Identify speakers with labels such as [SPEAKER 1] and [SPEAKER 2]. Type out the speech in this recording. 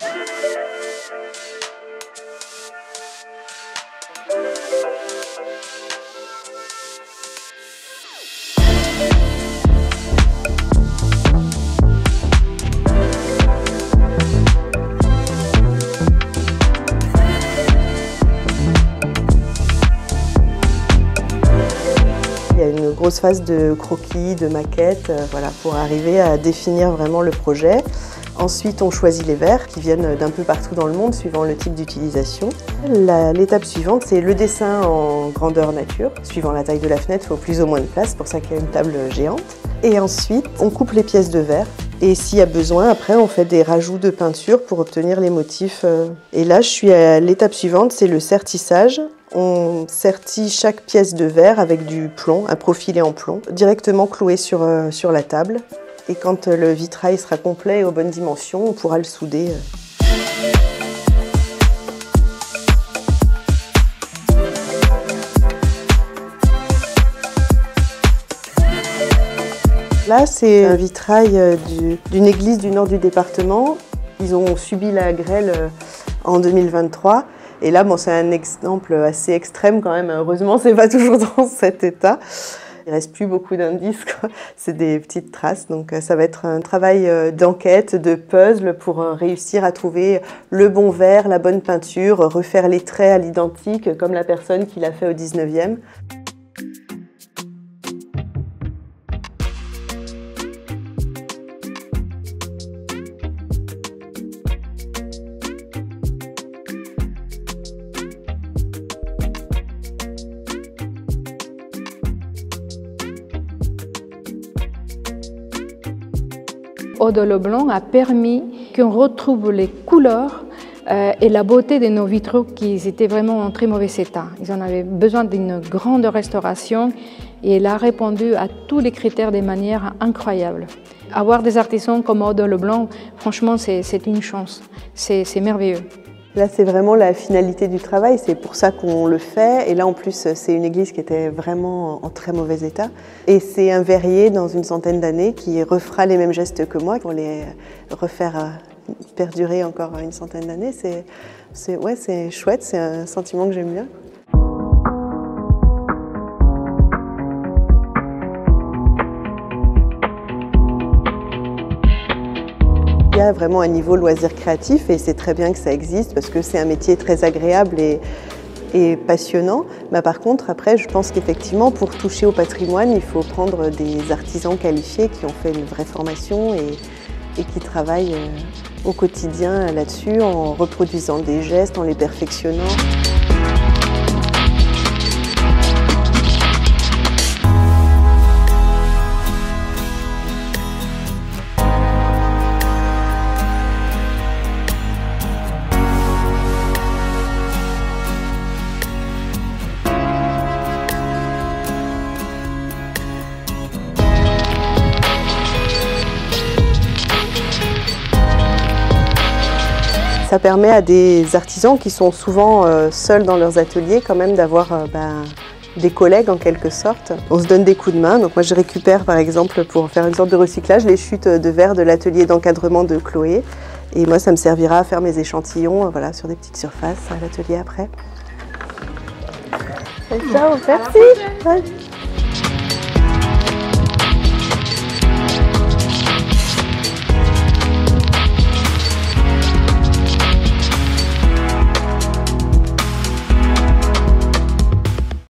[SPEAKER 1] Il y a une grosse phase de croquis, de maquettes, voilà, pour arriver à définir vraiment le projet. Ensuite, on choisit les verres qui viennent d'un peu partout dans le monde, suivant le type d'utilisation. L'étape suivante, c'est le dessin en grandeur nature. Suivant la taille de la fenêtre, il faut plus ou moins de place, c'est pour ça qu'il y a une table géante. Et ensuite, on coupe les pièces de verre. Et s'il y a besoin, après, on fait des rajouts de peinture pour obtenir les motifs. Et là, je suis à l'étape suivante, c'est le sertissage. On sertit chaque pièce de verre avec du plomb, un profilé en plomb, directement cloué sur la table. Et quand le vitrail sera complet et aux bonnes dimensions, on pourra le souder. Là, c'est un vitrail d'une église du nord du département. Ils ont subi la grêle en 2023. Et là, bon, c'est un exemple assez extrême quand même. Heureusement, c'est pas toujours dans cet état. Il reste plus beaucoup d'indices, c'est des petites traces. Donc ça va être un travail d'enquête, de puzzle pour réussir à trouver le bon verre, la bonne peinture, refaire les traits à l'identique comme la personne qui l'a fait au 19e.
[SPEAKER 2] Eau de Leblanc a permis qu'on retrouve les couleurs et la beauté de nos vitraux qui étaient vraiment en très mauvais état. Ils en avaient besoin d'une grande restauration et elle a répondu à tous les critères de manière incroyable. Avoir des artisans comme Eau de Leblanc, franchement, c'est une chance. C'est merveilleux.
[SPEAKER 1] Là, c'est vraiment la finalité du travail, c'est pour ça qu'on le fait. Et là, en plus, c'est une église qui était vraiment en très mauvais état. Et c'est un verrier dans une centaine d'années qui refera les mêmes gestes que moi pour les refaire perdurer encore une centaine d'années. C'est chouette, c'est un sentiment que j'aime bien. Il y a vraiment un niveau loisir créatif et c'est très bien que ça existe parce que c'est un métier très agréable et passionnant. Mais par contre, après, je pense qu'effectivement, pour toucher au patrimoine, il faut prendre des artisans qualifiés qui ont fait une vraie formation et qui travaillent au quotidien là-dessus en reproduisant des gestes, en les perfectionnant. Ça permet à des artisans qui sont souvent seuls dans leurs ateliers quand même d'avoir des collègues en quelque sorte. On se donne des coups de main. Donc moi je récupère par exemple pour faire une sorte de recyclage les chutes de verre de l'atelier d'encadrement de Chloé. Et moi ça me servira à faire mes échantillons voilà, sur des petites surfaces à l'atelier après. Ciao, merci.